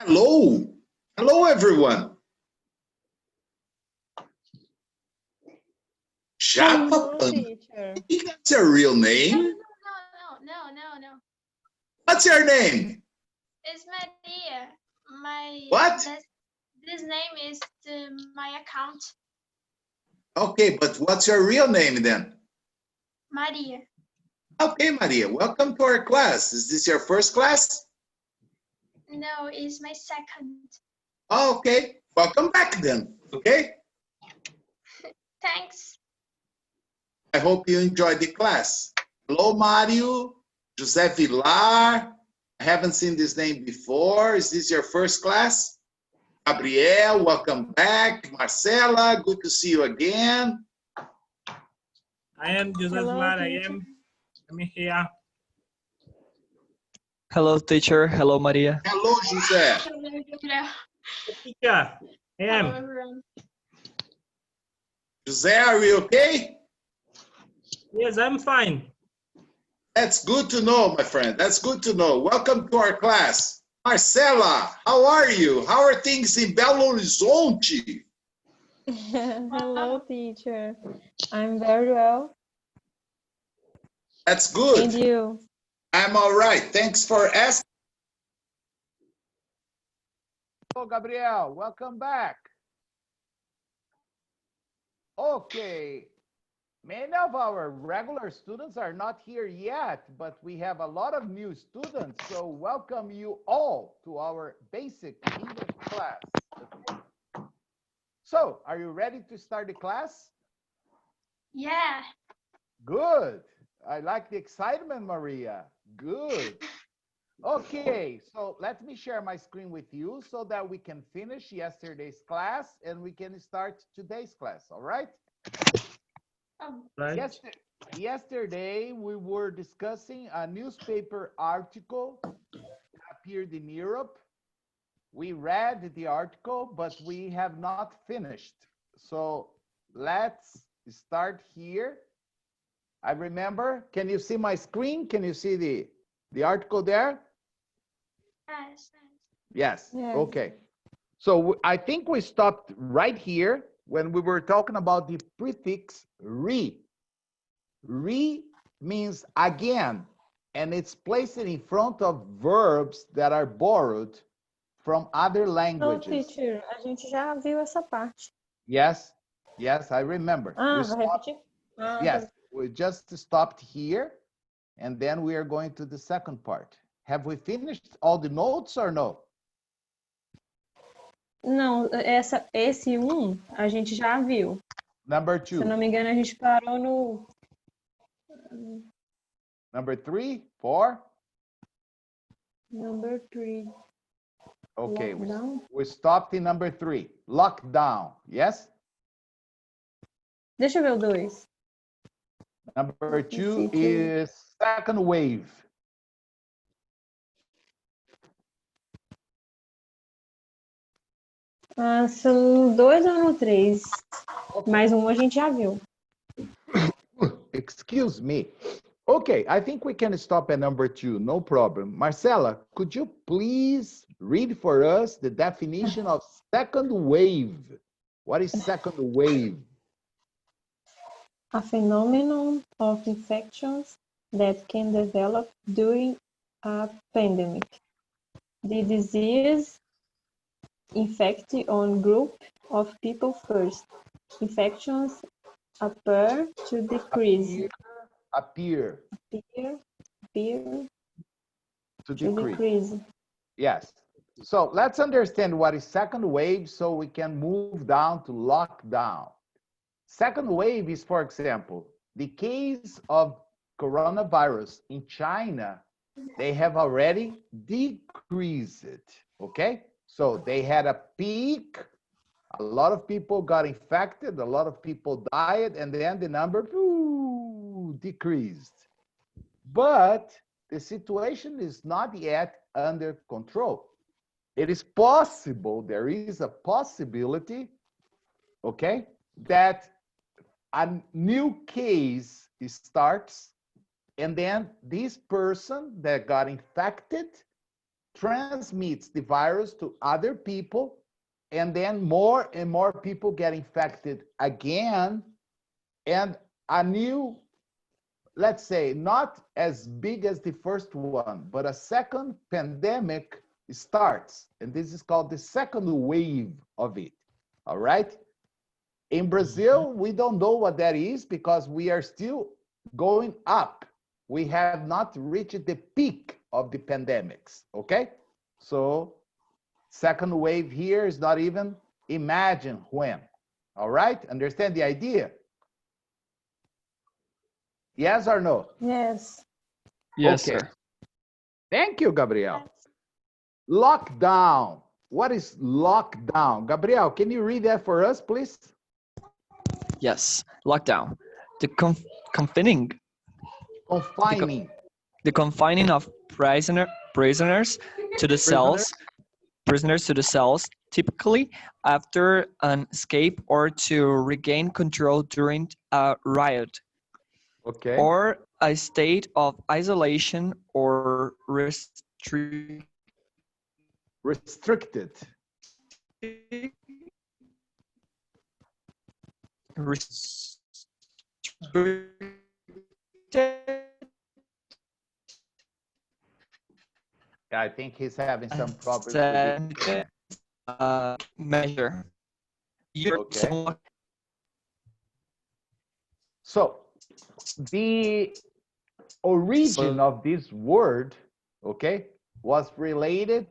Hello. Hello, everyone. Hello, Japapan. teacher. That's your real name? No. What's your name? It's Maria. What? This name is my account. Okay, but what's your real name then? Maria. Okay, Maria, welcome to our class. Is this your first class? No, it's my second. Oh, okay, welcome back then, okay? Thanks. I hope you enjoyed the class. Hello, Mario, José Vilar. I haven't seen this name before. Is this your first class? Gabriel, welcome back. Marcela, good to see you again. I am Joseph Hello, Lara. teacher. I'm here. Hello, teacher. Hello, Maria. Hello, José. Hello, Gabriel. Teacher, I Hello, am. everyone. José, are we okay? Yes, I'm fine. That's good to know, my friend. That's good to know. Welcome to our class. Marcela, how are you? How are things in Belo Horizonte? Hello, teacher. I'm very well. That's good. And you? I'm all right. Thanks for asking. Hello, Gabriel. Welcome back. Okay. Many of our regular students are not here yet, but we have a lot of new students. So welcome you all to our basic English class. So, are you ready to start the class? Yeah. Good. I like the excitement, Maria. Good. Okay, so let me share my screen with you so that we can finish yesterday's class and we can start today's class, all right? Right. Yesterday, we were discussing a newspaper article that appeared in Europe. We read the article, but we have not finished. So let's start here. I remember, can you see my screen? Can you see the article there? Yes. Yes, Yes. okay. So I think we stopped right here when we were talking about the prefix re. Re means again, and it's placed in front of verbs that are borrowed from other No, languages. teacher. A gente já viu essa parte. Yes, I remember. Ah, We vai stopped, repetir? Ah, yes, tá. we just stopped here, and then we are going to the second part. Have we finished all the notes or no? Não, esse a gente já viu. Number Se eu não two, me engano, a gente parou no... number three, four. Number 3. Okay, Lockdown. we stopped in number three, lockdown, yes? Deixa eu ver o 2. Number two Teacher. is second wave. Ah, são 2 ou no 3? Mais um a gente já viu. Excuse me. Okay, I think we can stop at number two, no problem. Marcela, could you please read for us the definition of second wave? What is second wave? A phenomenon of infections that can develop during a pandemic. The disease infects one group of people first. Infections appear to decrease. Appear to decrease. Yes. So let's understand what is second wave so we can move down to lockdown. Second wave is, for example, the case of coronavirus in China, they have already decreased it, okay? So they had a peak, a lot of people got infected, a lot of people died, and then the number decreased. But the situation is not yet under control. It is possible, there is a possibility, okay, that a new case starts, and then this person that got infected transmits the virus to other people, and then more and more people get infected again, and a new, let's say, not as big as the first one, but a second pandemic starts, and this is called the second wave of it, all right? In Brazil, we don't know what that is because we are still going up. We have not reached the peak of the pandemics, okay? So second wave here is not even imagine when, all right? Understand the idea? Yes or no? Yes. Yes, Okay. sir. Thank you, Gabriel. Lockdown. What is lockdown? Gabriel, can you read that for us, please? Yes. Lockdown. The confining. Confining. The confining of prisoners to the cells. Prisoners to the cells, typically after an escape or to regain control during a riot. Okay. Or a state of isolation or Restricted. I think he's having some problems with his measure. Okay. So the origin of this word, okay, was related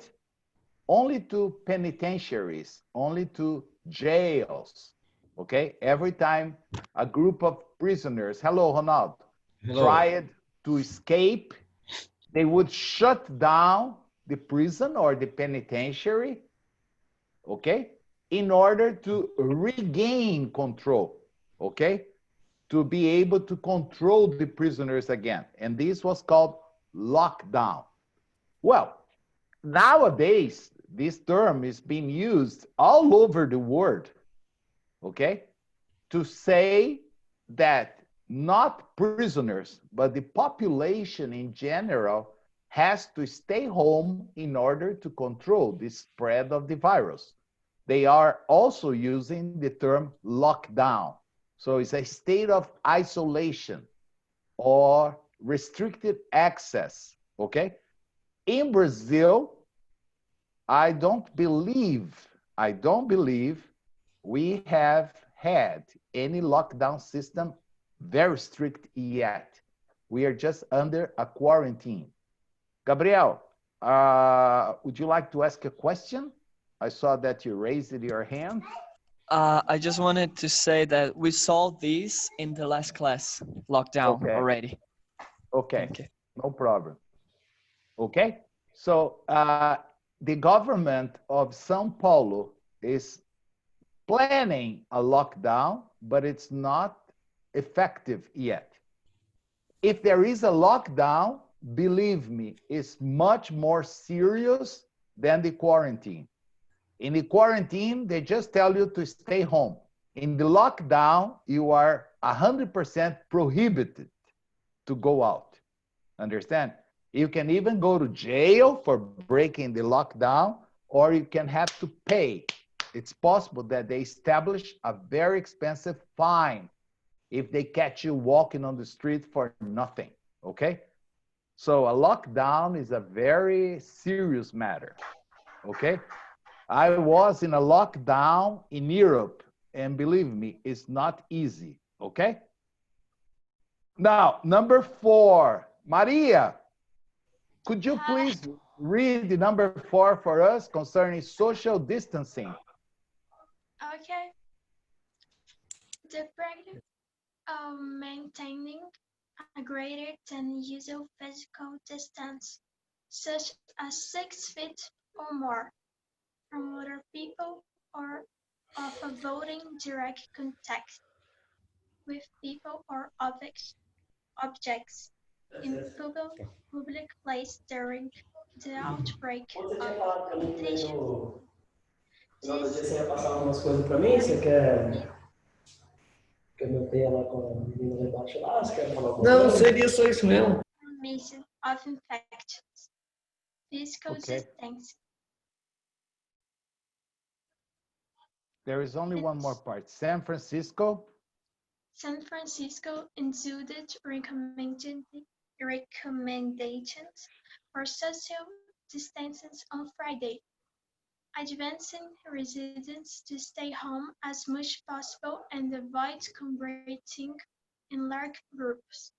only to penitentiaries, only to jails, okay? Every time a group of prisoners, hello, Ronaldo, tried to escape, they would shut down the prison or the penitentiary, okay, in order to regain control, okay, to be able to control the prisoners again. And this was called lockdown. Well, nowadays, this term is being used all over the world, okay, to say that not prisoners, but the population in general has to stay home in order to control the spread of the virus. They are also using the term lockdown. So it's a state of isolation or restricted access, okay? In Brazil, I don't believe we have had any lockdown system very strict yet. We are just under a quarantine. Gabriel, would you like to ask a question? I saw that you raised your hand. I just wanted to say that we saw this in the last class, lockdown already. Okay, Thank you. no problem. Okay, so the government of São Paulo is planning a lockdown, but it's not effective yet. If there is a lockdown, believe me, it's much more serious than the quarantine. In the quarantine, they just tell you to stay home. In the lockdown, you are 100% prohibited to go out. Understand? You can even go to jail for breaking the lockdown, or you can have to pay. It's possible that they establish a very expensive fine if they catch you walking on the street for nothing, okay? So a lockdown is a very serious matter, okay? I was in a lockdown in Europe, and believe me, it's not easy, okay? Now, number 4, Maria, could you please read the number 4 for us concerning social distancing? Okay. The practice of maintaining a greater than usual physical distance, such as 6 feet or more, from other people, or of avoiding direct contact with people or objects in public place during the outbreak of contagion. No outro dia This você ia passar umas coisas pra mim? Você quer que eu mantenha lá com a menina lá embaixo lá? Você quer falar alguma coisa? Não, seria só isso mesmo. transmission of infections. Physical Okay. distance. There is only one more part. San Francisco. San Francisco instituted recommendations for social distancing on Friday, advising residents to stay home as much possible and avoid congregating in large groups.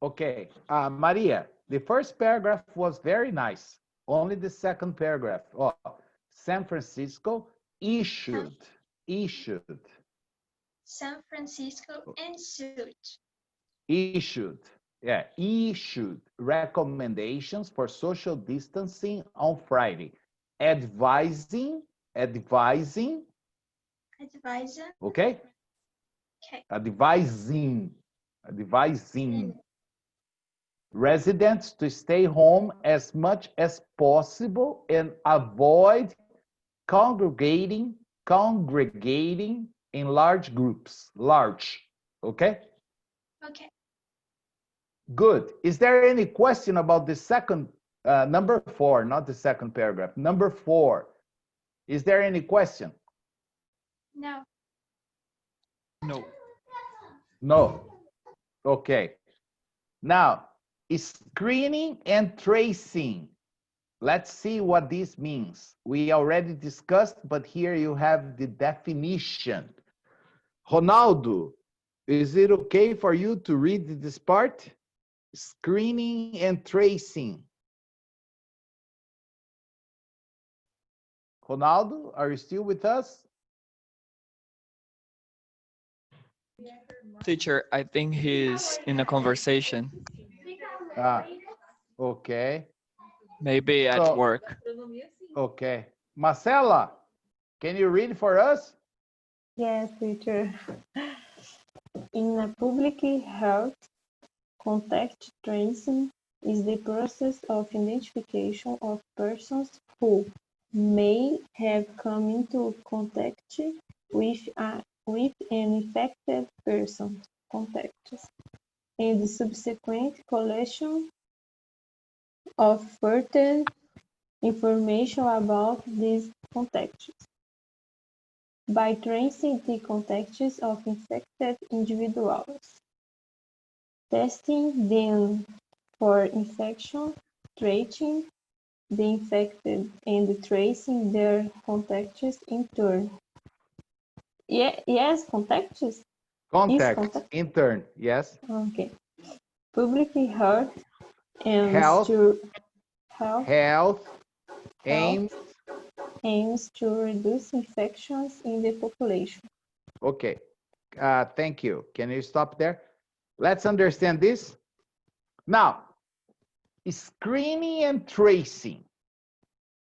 Okay, Maria, the first paragraph was very nice. Only the second paragraph. Oh, San Francisco issued. San Francisco issued recommendations for social distancing on Friday, advising, okay? Advising residents to stay home as much as possible and avoid congregating in large groups. Okay? Okay. Good. Is there any question about the second, number 4, not the second paragraph, number 4? Is there any question? No. No. Okay. Now, screening and tracing. Let's see what this means. We already discussed, but here you have the definition. Ronaldo, is it okay for you to read this part? Screening and tracing. Ronaldo, are you still with us? Teacher, I think he's in a conversation. Okay. Maybe at work. Okay. Marcela, can you read for us? Yes, teacher. In a public health, contact tracing is the process of identification of persons who may have come into contact with an infected person, contacts, and the subsequent collection of further information about these contacts. By tracing the contacts of infected individuals, testing them for infection, treating the infected, and tracing their contacts in turn. Yes, contacts? Contacts, in turn, yes. Okay. Public health aims to reduce infections in the population. Okay, thank you. Can you stop there? Let's understand this. Now, screening and tracing.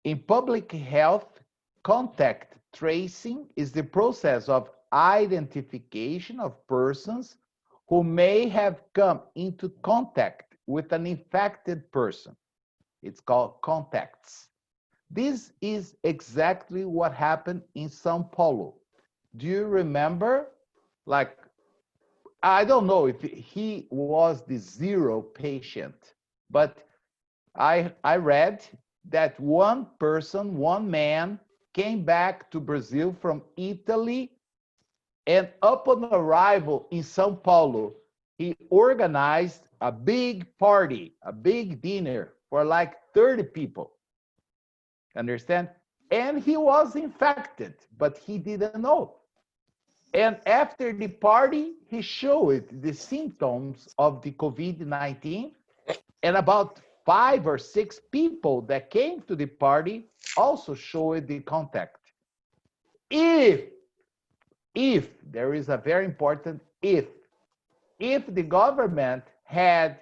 In public health, contact tracing is the process of identification of persons who may have come into contact with an infected person. It's called contacts. This is exactly what happened in São Paulo. Do you remember? Like, I don't know if he was the 0 patient, but I read that one person, one man, came back to Brazil from Italy, and upon arrival in São Paulo, he organized a big party, a big dinner for like 30 people. Understand? And he was infected, but he didn't know. And after the party, he showed the symptoms of the COVID-19, and about 5 or 6 people that came to the party also showed the contact. If there is a very important if the government had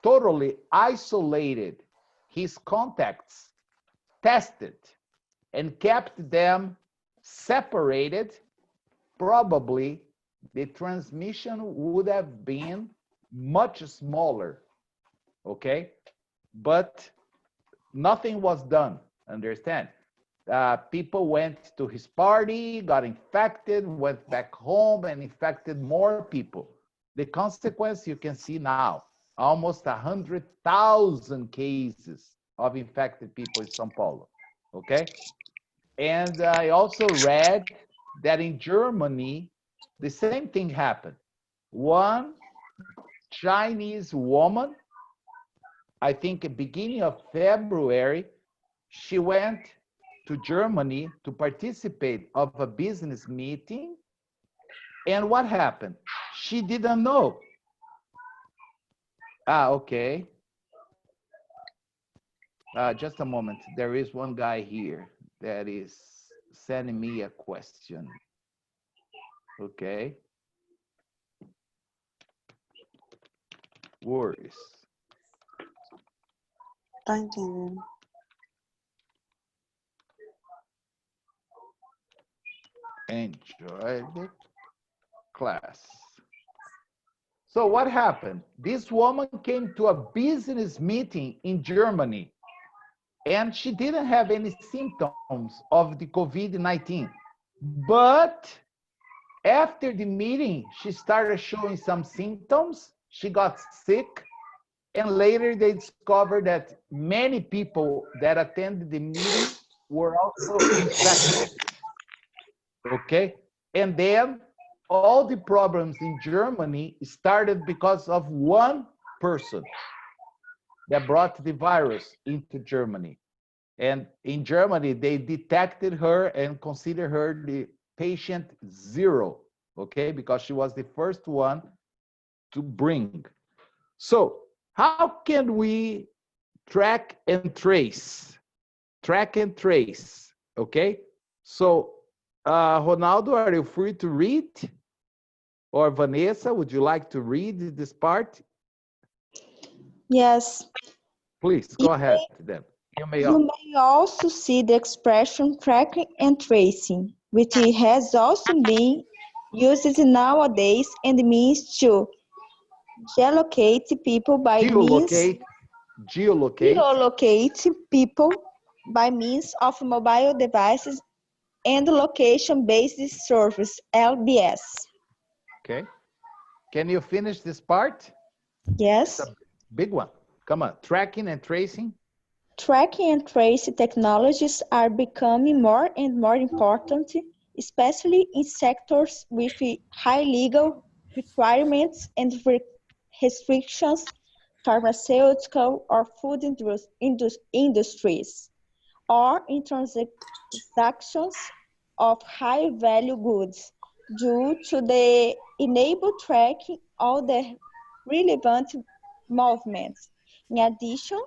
totally isolated his contacts, tested, and kept them separated, probably the transmission would have been much smaller, okay? But nothing was done, understand? People went to his party, got infected, went back home and infected more people. The consequence you can see now, almost 100,000 cases of infected people in São Paulo. Okay? And I also read that in Germany, the same thing happened. One Chinese woman, I think at the beginning of February, she went to Germany to participate of a business meeting. And what happened? She didn't know. Okay. Just a moment. There is one guy here that is sending me a question. Okay. Words. Tá entendendo. Enjoy the class. So what happened? This woman came to a business meeting in Germany, and she didn't have any symptoms of the COVID-19. But after the meeting, she started showing some symptoms. She got sick, and later they discovered that many people that attended the meeting were also infected. Okay? And then all the problems in Germany started because of one person that brought the virus into Germany. And in Germany, they detected her and considered her the patient zero, okay? Because she was the first one to bring. So how can we track and trace? Track and trace, okay? So Ronaldo, are you free to read? Or Vanessa, would you like to read this part? Yes. Please, go ahead then. You may also see the expression tracking and tracing, which has also been used nowadays and means to geolocate people by geolocate people by means of mobile devices and location-based service, LBS. Okay. Can you finish this part? Yes. It's a big one. Come on. Tracking and tracing. Tracking and tracing technologies are becoming more and more important, especially in sectors with high legal requirements and restrictions, pharmaceutical or food industries, or in transactions of high-value goods, due to the enable tracking all the relevant movements. In addition,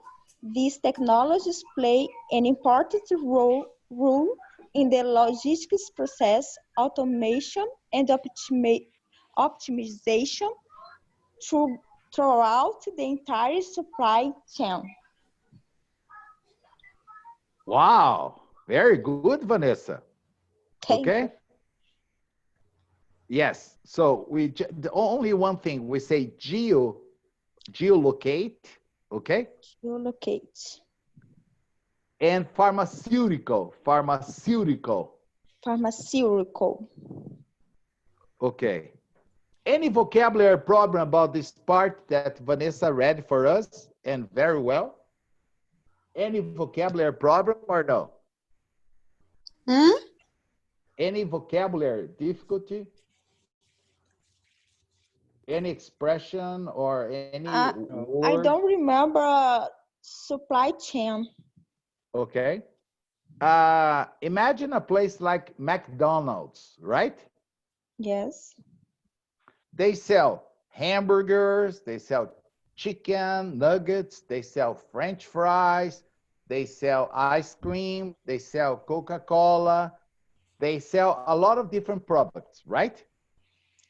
these technologies play an important role in the logistics process, automation, and optimization throughout the entire supply chain. Wow, very good, Vanessa. Thank you. Yes, so the only one thing we say geolocate, okay? Geolocate. And pharmaceutical. Okay. Any vocabulary problem about this part that Vanessa read for us and very well? Any vocabulary problem or no? Any vocabulary difficulty? Any expression or any word? I don't remember supply chain. Okay. Imagine a place like McDonald's, right? Yes. They sell hamburgers, they sell chicken nuggets, they sell French fries, they sell ice cream, they sell Coca-Cola, they sell a lot of different products, right?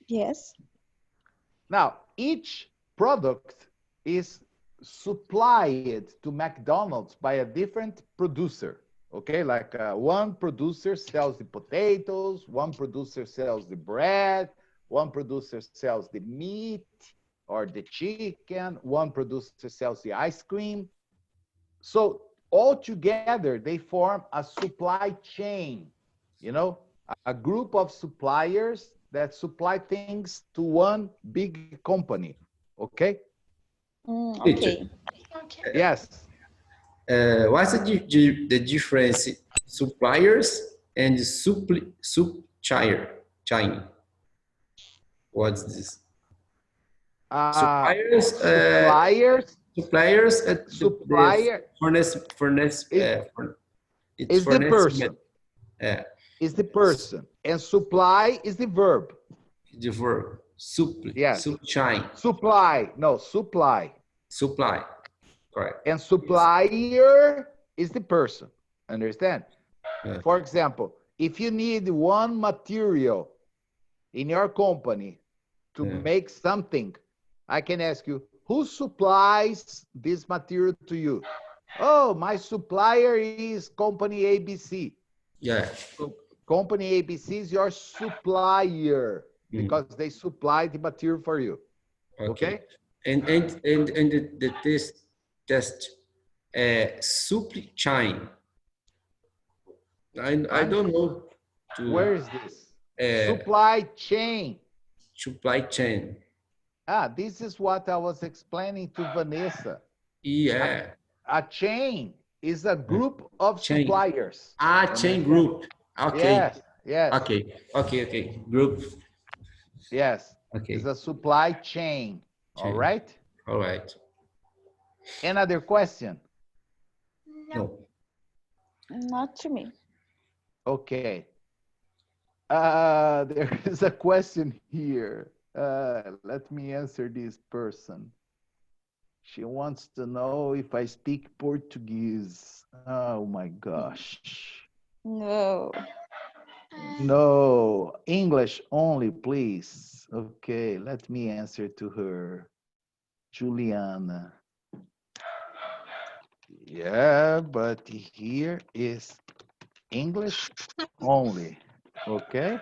Yes. Now, each product is supplied to McDonald's by a different producer, okay? Like one producer sells the potatoes, one producer sells the bread, one producer sells the meat or the chicken, one producer sells the ice cream. So all together, they form a supply chain, you know, a group of suppliers that supply things to one big company, okay? Okay. Yes. What's the difference suppliers and chain? What's this? Suppliers, suppliers at supplier furnace is the person. Yeah. Is the person, and supply is the verb. The verb supply. Yes. Chain. Supply. No, supply. Supply. Correct. And supplier is the person. Understand? Yeah. For example, if you need one material in your company to make something, I can ask you, who supplies this material to you? Oh, my supplier is company ABC. Yeah. So company ABC is your supplier because they supply the material for you. Okay? And the test supply chain. I don't know. Where is this? Supply chain. Supply chain. Ah, this is what I was explaining to Vanessa. Yeah. A chain is a group of suppliers. Chain group. Okay. Yes, yes. Okay. Group. Yes. Okay. It's a supply chain. All right? All right. Another question? No. Not to me. Okay. There is a question here. Let me answer this person. She wants to know if I speak Portuguese. Oh my gosh. No. No, English only, please. Okay, let me answer to her. Juliana. Yeah, but here is English only. Okay.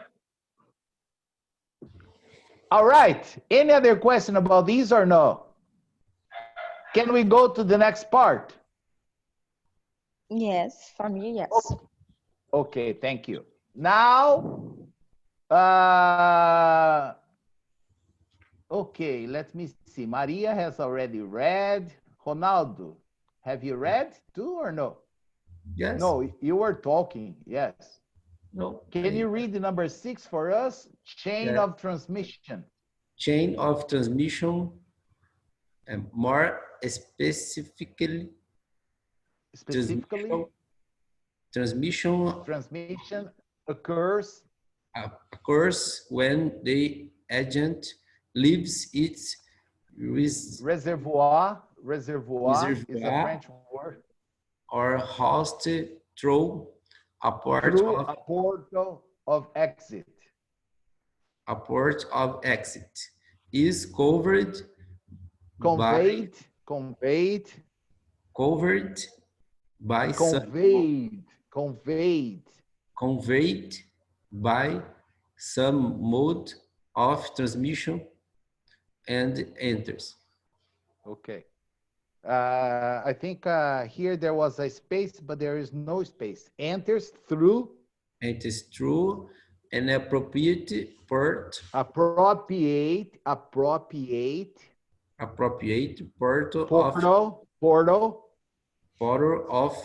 All right. Any other question about these or no? Can we go to the next part? Yes, for me, yes. Okay, thank you. Now, okay, let me see. Maria has already read. Ronaldo, have you read too or no? Yes. No, you were talking, yes. No. Can you read the number 6 for us? Chain of transmission. Chain of transmission, and more specifically, transmission occurs when the agent leaves its reservoir is a French word, or host through a port of exit. A port of exit is covered conveyed by some mode of transmission and enters. Okay. I think here there was a space, but there is no space. Enters through an appropriate port. Appropriate portal of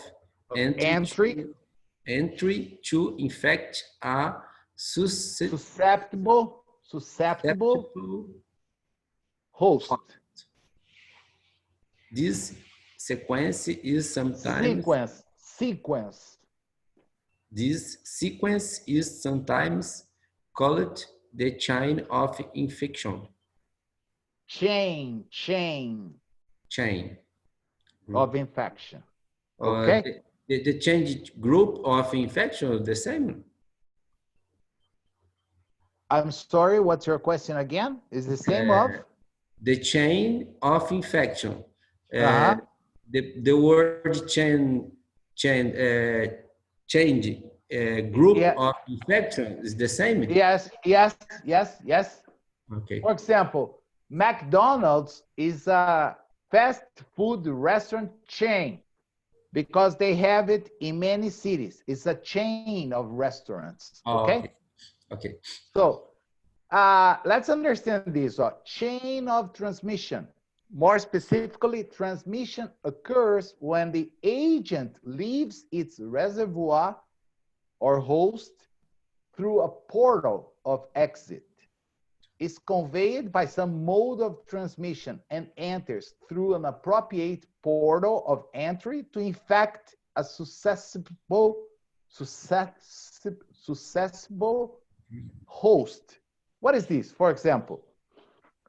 entry to infect a susceptible host. This sequence is sometimes This sequence is sometimes called the chain of infection. Chain of infection. Okay. The change group of infection the same? I'm sorry, what's your question again? Is the same of? The chain of infection. The word change group of infection is the same? Yes. Okay. For example, McDonald's is a fast food restaurant chain because they have it in many cities. It's a chain of restaurants. Okay. So let's understand this. Chain of transmission. More specifically, transmission occurs when the agent leaves its reservoir or host through a portal of exit, is conveyed by some mode of transmission, and enters through an appropriate portal of entry to infect a susceptible host. What is this? For example,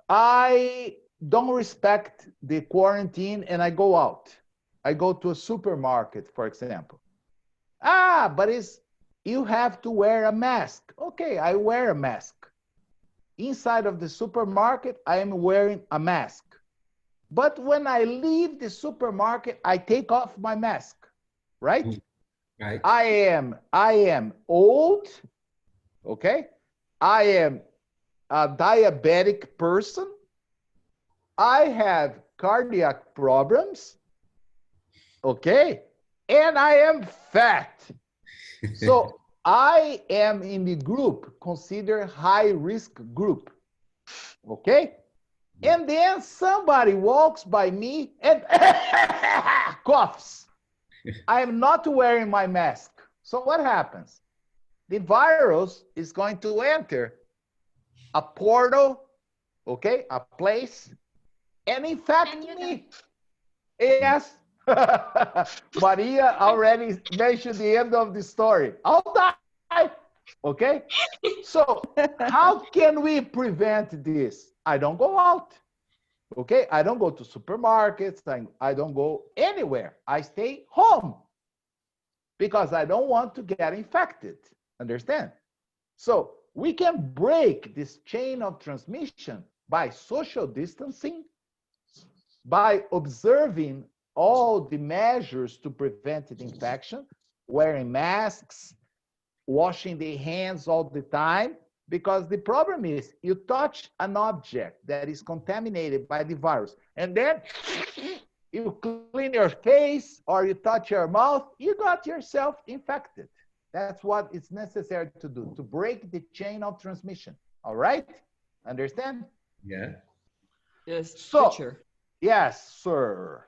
I don't respect the quarantine and I go out. I go to a supermarket, for example. But you have to wear a mask. Okay, I wear a mask. Inside of the supermarket, I am wearing a mask. But when I leave the supermarket, I take off my mask, right? Right. I am old, okay? I am a diabetic person. I have cardiac problems, okay? And I am fat. So I am in the group considered high risk group, okay? And then somebody walks by me and coughs. I am not wearing my mask. So what happens? The virus is going to enter a portal, okay, a place, and infect me. Yes. Maria already mentioned the end of the story. I'll die. Okay? So how can we prevent this? I don't go out. Okay? I don't go to supermarkets. I don't go anywhere. I stay home because I don't want to get infected. Understand? So we can break this chain of transmission by social distancing, by observing all the measures to prevent the infection, wearing masks, washing the hands all the time, because the problem is you touch an object that is contaminated by the virus, and then you clean your face or you touch your mouth, you got yourself infected. That's what is necessary to do, to break the chain of transmission. All right? Understand? Yeah. Yes, so, teacher. Yes, sir.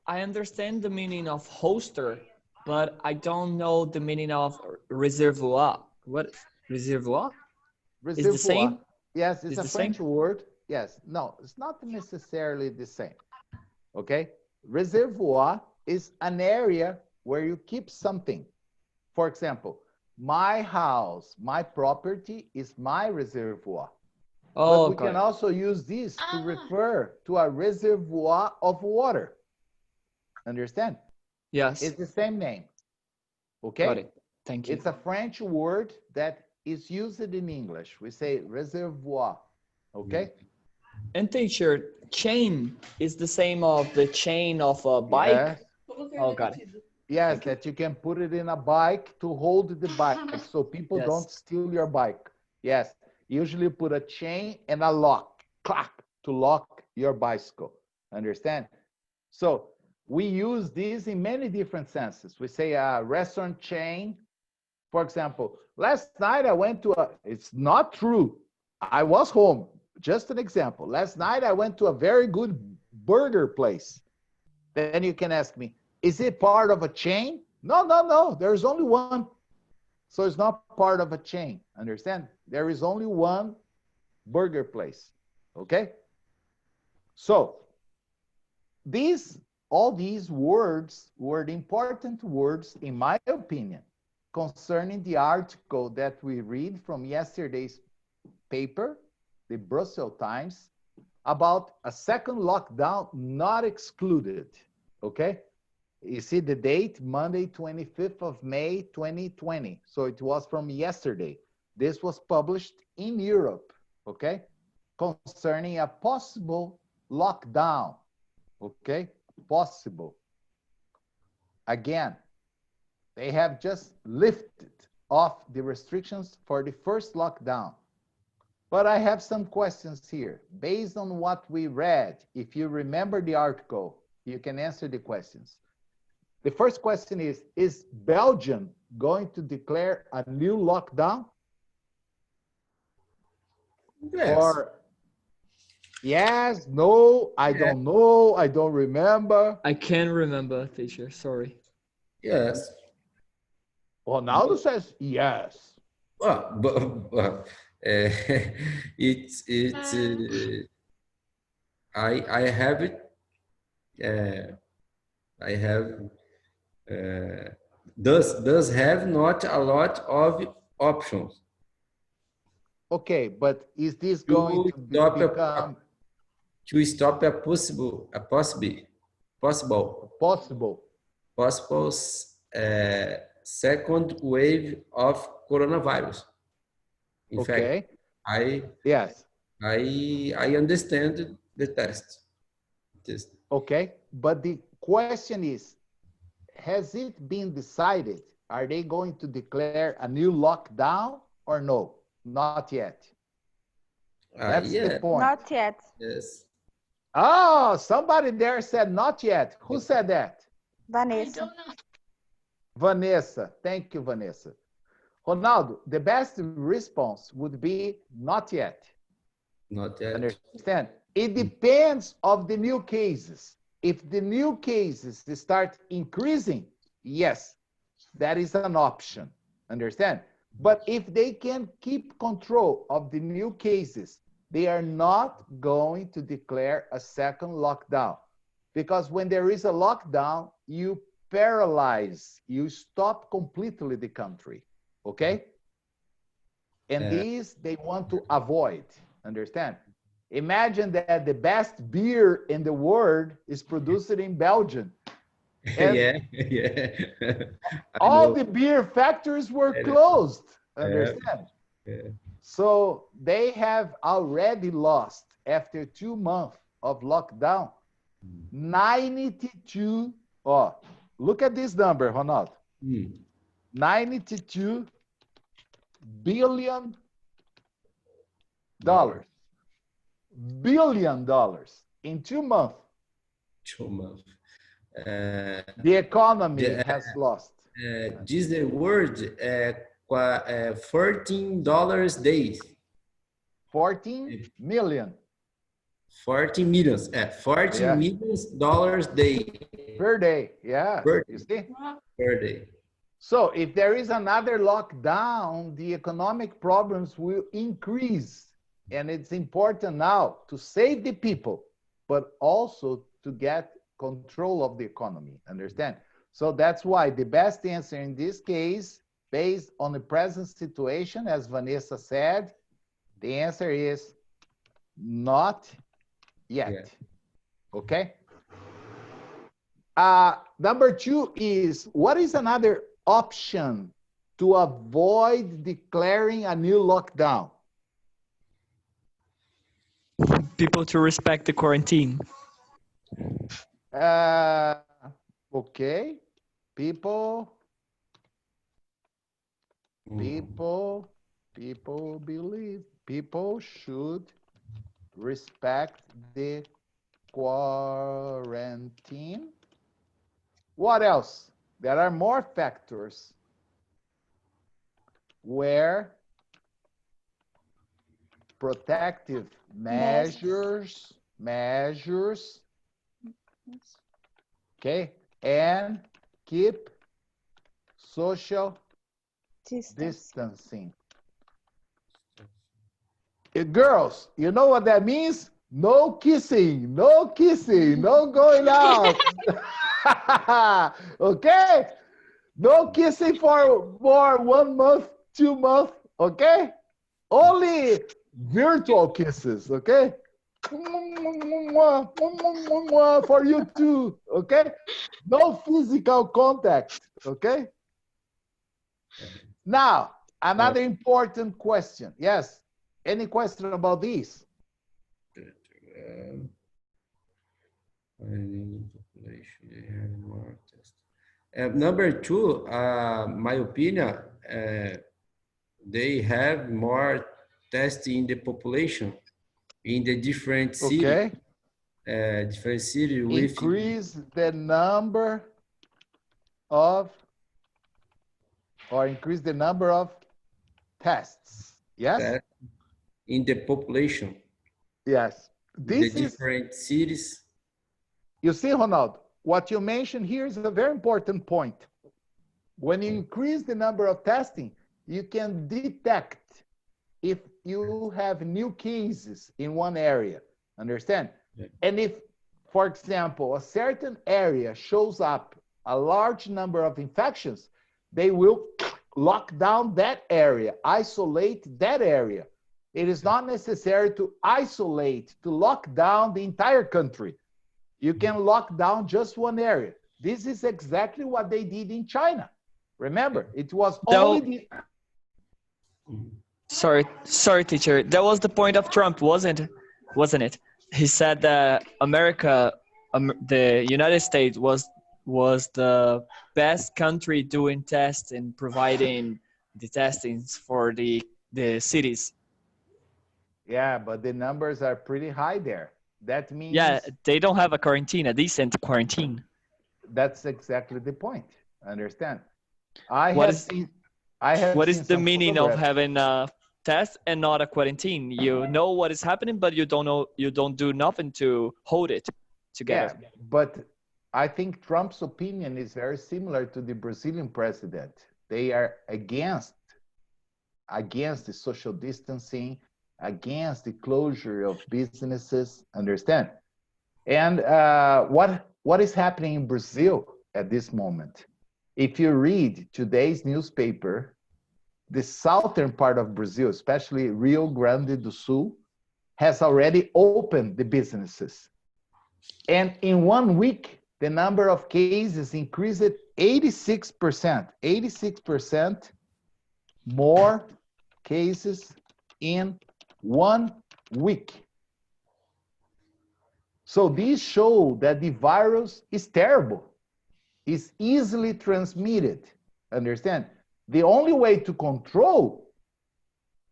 I understand the meaning of hoster, but I don't know the meaning of reservoir. What? Reservoir? Reservoir. Is the same? Yes, it's a French same? word. Yes. No, it's not necessarily the same. Okay? Reservoir is an area where you keep something. For example, my house, my property is my reservoir. Oh, but we can also use this to refer to a reservoir of water. Understand? Yes. It's the same name. Okay? Got it. Thank you. It's a French word that is used in English. We say reservoir. Okay? And teacher, chain is the same of the chain of a bike? Yes. Oh, got it. Yes, that you can put it in a bike to hold the bike so people don't steal your bike. Yes. Usually put a chain and a lock, clack, to lock your bicycle. Understand? So we use this in many different senses. We say a restaurant chain. For example, last night I went to it's not true. I was home. Just an example. Last night I went to a very good burger place. Then you can ask me, is it part of a chain? No, no, no. There's only one. So it's not part of a chain. Understand? There is only one burger place. Okay? So all these words were the important words, in my opinion, concerning the article that we read from yesterday's paper, the Brussels Times, about a second lockdown not excluded. Okay? You see the date, Monday, 25th of May, 2020. So it was from yesterday. This was published in Europe, okay? Concerning a possible lockdown, okay? Possible. Again, they have just lifted off the restrictions for the first lockdown. But I have some questions here. Based on what we read, if you remember the article, you can answer the questions. The first question is Belgium going to declare a new lockdown? Yes. Or Yes, no, I don't know, I don't remember. I can't remember, teacher. Sorry. Yes. Ronaldo says yes. But it's I have it. I have does have not a lot of options Okay, but is this going to to stop become a possible possible? second wave of coronavirus. In fact, Okay, I yes, I understand the test. okay. But the question is, has it been decided? Are they going to declare a new lockdown or no? Not yet. That's the Yeah, point. Not yet. yes. Oh, somebody there said not yet. Who said that? I Vanessa. don't know. Vanessa. Thank you, Vanessa. Ronaldo, the best response would be not yet. Not yet. Understand? It depends of the new cases. If the new cases start increasing, yes, that is an option. Understand? But if they can keep control of the new cases, they are not going to declare a second lockdown. Because when there is a lockdown, you paralyze, you stop completely the country. Okay? And these they want to avoid. Understand? Imagine that the best beer in the world is produced in Belgium. And yeah. I all know. the beer factories were closed. Understand? Yeah. So they have already lost, after 2 months of lockdown, 92. Oh, look at this number, Ronald. $92 billion. $1 billion in 2 months. 2 months. The economy has lost. This the word $14 days. 14 million. 40 millions. $40 Yeah. million day. Per day. Yeah. You see? Per day. So if there is another lockdown, the economic problems will increase. And it's important now to save the people, but also to get control of the economy. Understand? So that's why the best answer in this case, based on the present situation, as Vanessa said, the answer is not yet. Yeah. Okay? Number 2 is, what is another option to avoid declaring a new lockdown? People to respect the quarantine. Okay. People believe people should respect the quarantine. What else? There are more factors where protective measures, okay, and keep social distancing. Girls, you know what that means? No kissing, no going out. Okay? No kissing for 1 month, 2 months, okay? Only virtual kisses, okay? For you too, okay? No physical contact, okay? Now, another important question. Yes, any question about this? Number 2, my opinion, they have more testing in the population in the different city. Okay. Different city with increase the number of tests. Yes. in the population. Yes. This the is, different cities. you see, Ronaldo, what you mentioned here is a very important point. When you increase the number of testing, you can detect if you have new cases in one area, understand? Yeah. And if, for example, a certain area shows up a large number of infections, they will lock down that area, isolate that area. It is not necessary to isolate, to lock down the entire country. You can lock down just one area. This is exactly what they did in China. Remember, it was only Sorry, teacher. That was the point of Trump, wasn't it? He said that America, the United States, was the best country doing tests and providing the testings for the cities. Yeah, but the numbers are pretty high there. That means... Yeah, they don't have a quarantine, a decent quarantine. That's exactly the point. Understand? What is the some meaning of photographs. having a test and not a quarantine? You know what is happening, but you don't do nothing to hold it together. Yeah, but I think Trump's opinion is very similar to the Brazilian president. They are against the social distancing, against the closure of businesses, understand? And what is happening in Brazil at this moment? If you read today's newspaper, the southern part of Brazil, especially Rio Grande do Sul, has already opened the businesses. And in 1 week, the number of cases increased 86%. 86% more cases in 1 week. So these show that the virus is terrible, is easily transmitted. Understand? The only way to control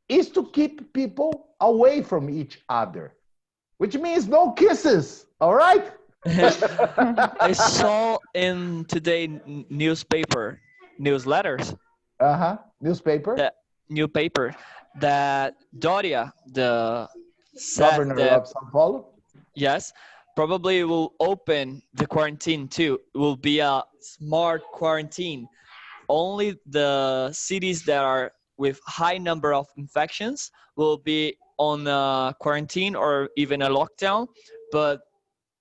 is to keep people away from each other, which means no kisses, all right? I saw in today newsletters. Newspaper. That new paper that Doria, the Governor of São Paulo. Yes, probably will open the quarantine too. It will be a smart quarantine. Only the cities that are with high number of infections will be on a quarantine or even a lockdown, but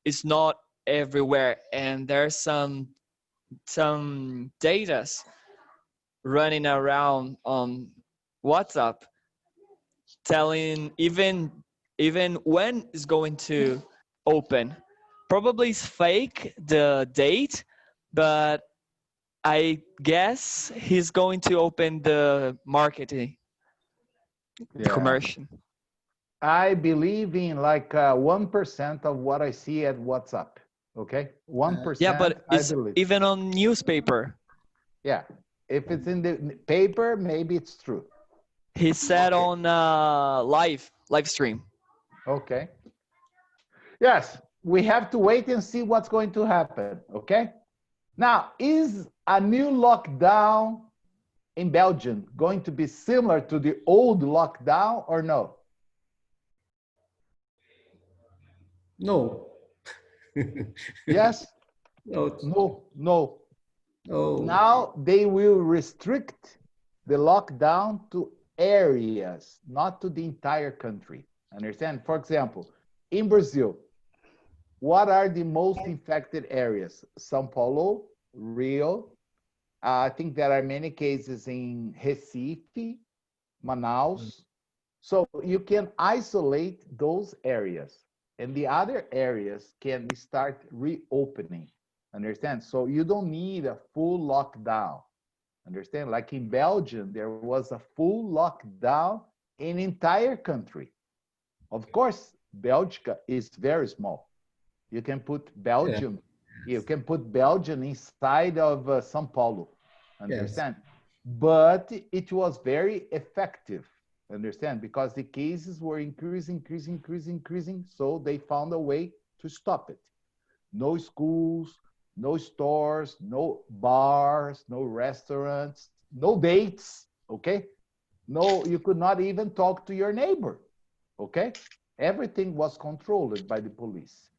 it's not everywhere. And there's some data running around on WhatsApp telling even when it's going to open. Probably it's fake, the date, but I guess he's going to open the marketing, the commercial. I believe in like 1% of what I see at WhatsApp. Okay, 1%. Yeah, but it's even on newspaper. Yeah, if it's in the paper, maybe it's true. He said on live stream. Okay. Yes, we have to wait and see what's going to happen. Okay. Now, is a new lockdown in Belgium going to be similar to the old lockdown or no? No. Yes? No. No, no. No. Now they will restrict the lockdown to areas, not to the entire country. Understand? For example, in Brazil, what are the most infected areas? São Paulo, Rio. I think there are many cases in Recife, Manaus. So you can isolate those areas, and the other areas can start reopening. Understand? So you don't need a full lockdown. Understand? Like in Belgium, there was a full lockdown in entire country. Of course, Belgium is very small. You can put Belgium, you can put Belgium inside of São Paulo. Understand? Yes. But it was very effective. Understand? Because the cases were increasing. So they found a way to stop it. No schools, no stores, no bars, no restaurants, no dates, okay? No, you could not even talk to your neighbor, okay? Everything was controlled by the police.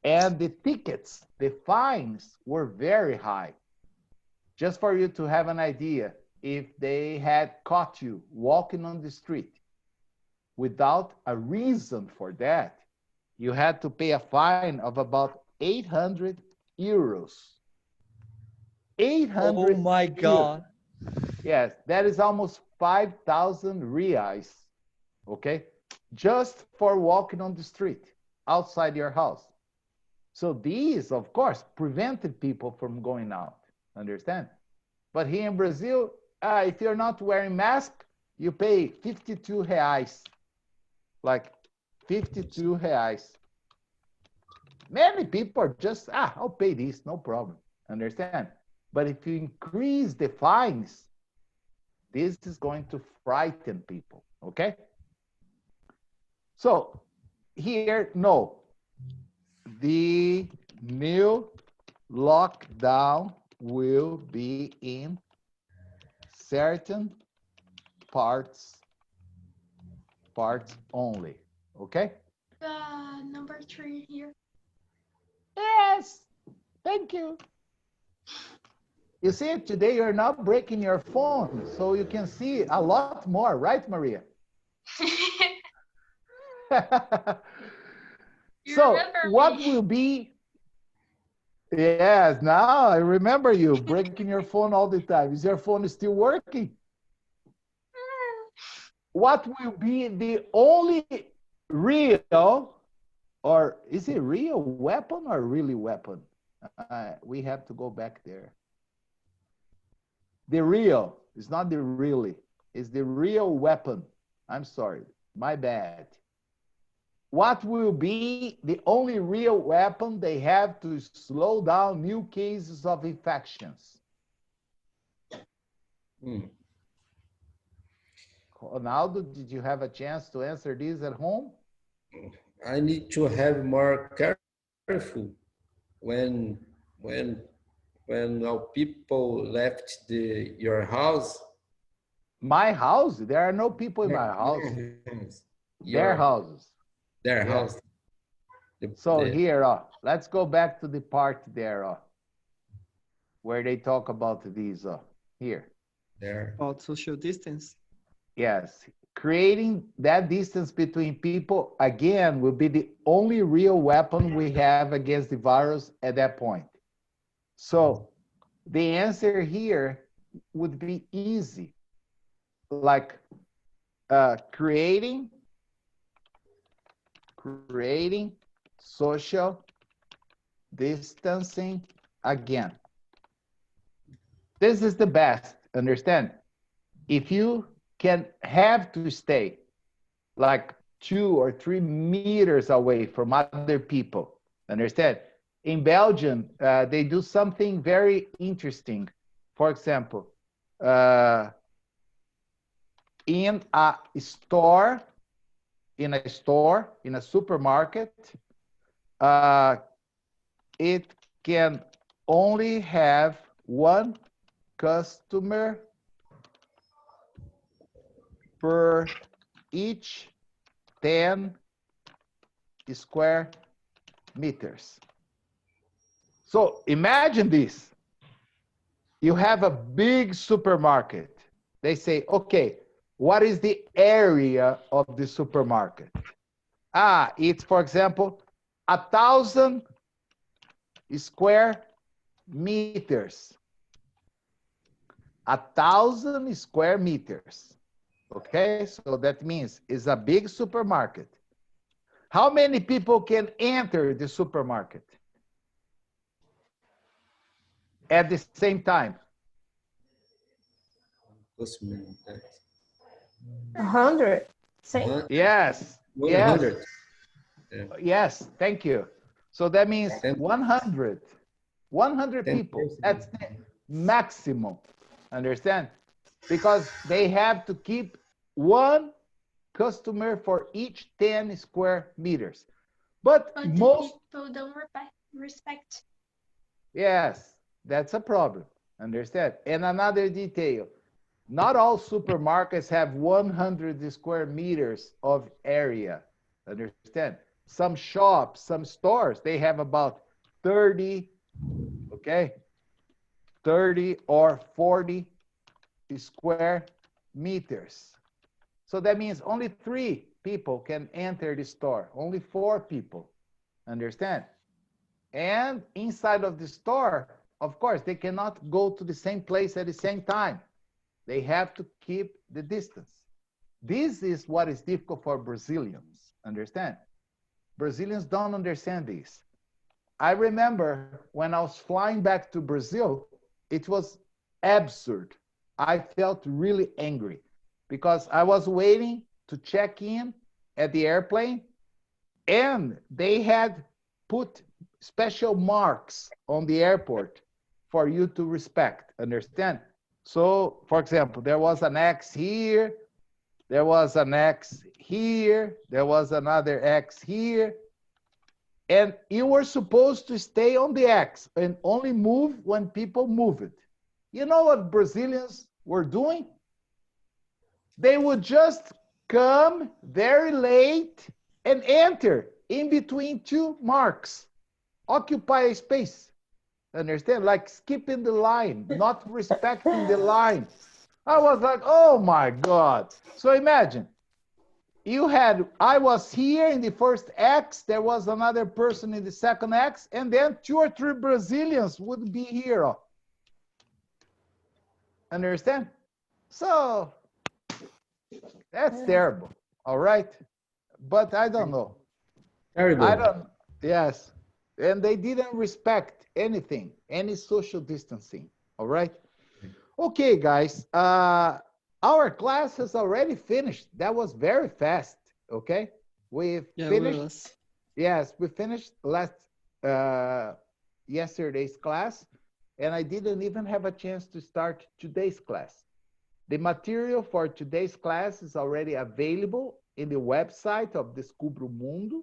And the tickets, the fines were very high. Just for you to have an idea, if they had caught you walking on the street without a reason for that, you had to pay a fine of about 800 euros. 800 Oh my God. Yes, that is almost 5,000 reais, okay? Just for walking on the street outside your house. So these, of course, prevented people from going out, understand? But here in Brazil, if you're not wearing mask, you pay 52 reais, like 52 reais. Many people are just, I'll pay this, no problem, understand? But if you increase the fines, this is going to frighten people, okay? So here, no. The new lockdown will be in certain parts only, okay? Number 3 here. Yes, thank you. You see, today you're not breaking your phone, so you can see a lot more, right, Maria? So what will be, yes, now I remember you breaking your phone all the time. Is your phone still working? What will be the only real, or is it real weapon or really weapon? We have to go back there. The real, it's not the really, it's the real weapon. I'm sorry, my bad. What will be the only real weapon they have to slow down new cases of infections? Ronaldo, did you have a chance to answer this at home? I need to have more careful when our people left your house. My house? There are no people in my house. Their houses. Their house. So here, let's go back to the part there, where they talk about these, here. There. About social distance. Yes, creating that distance between people, again, will be the only real weapon we have against the virus at that point. So the answer here would be easy, like creating social distancing again. This is the best, understand? If you can have to stay like 2 or 3 meters away from other people, understand? In Belgium, they do something very interesting. For example, in a store, in a supermarket, it can only have 1 customer per each 10 square meters. So imagine this. You have a big supermarket. They say, okay, what is the area of the supermarket? It's, for example, 1,000 square meters. 1,000 square meters. Okay, so that means it's a big supermarket. How many people can enter the supermarket at the same time? 100. Yes. 100. Yes. Yes, thank you. So that means 100. 100 people. That's the maximum. Understand? Because they have to keep 1 customer for each 10 square meters. But most people don't respect. Yes, that's a problem. Understand? And another detail, not all supermarkets have 100 square meters of area. Understand? Some shops, some stores, they have about 30, okay, 30 or 40 square meters. So that means only 3 people can enter the store, only 4 people. Understand? And inside of the store, of course, they cannot go to the same place at the same time. They have to keep the distance. This is what is difficult for Brazilians. Understand? Brazilians don't understand this. I remember when I was flying back to Brazil, it was absurd. I felt really angry because I was waiting to check in at the airplane, and they had put special marks on the airport for you to respect. Understand? So, for example, there was an X here, there was an X here, there was another X here, and you were supposed to stay on the X and only move when people move it. You know what Brazilians were doing? They would just come very late and enter in between 2 marks, occupy a space. Understand? Like skipping the line, not respecting the line. I was like, oh my God. So imagine, I was here in the first X, there was another person in the second X, and then 2 or 3 Brazilians would be here. Understand? So that's terrible, all right? But I don't know. Terrible. I don't, yes. And they didn't respect anything, any social distancing, all right? Okay, guys, our class has already finished. That was very fast, okay? We finished, yes, we finished yesterday's class, and I didn't even have a chance to start today's class. The material for today's class is already available in the website of Descubra o Mundo.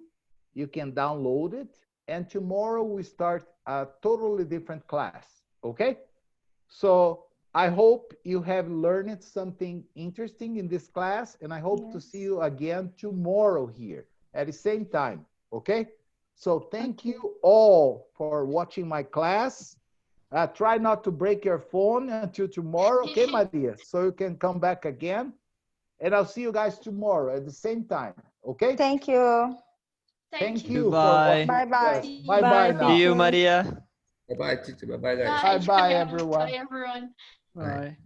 You can download it, and tomorrow we start a totally different class, okay? So I hope you have learned something interesting in this class, and I hope to see you again tomorrow here at the same time, okay? So thank you all for watching my class. Try not to break your phone until tomorrow, okay, Maria? So you can come back again. And I'll see you guys tomorrow at the same time, okay? Thank you. Thank you you. for watching. Bye-bye. Yes. Bye-bye now. See you, Maria. Bye-bye, teacher. Bye-bye, guys. Bye-bye, everyone. Bye, everyone. Bye.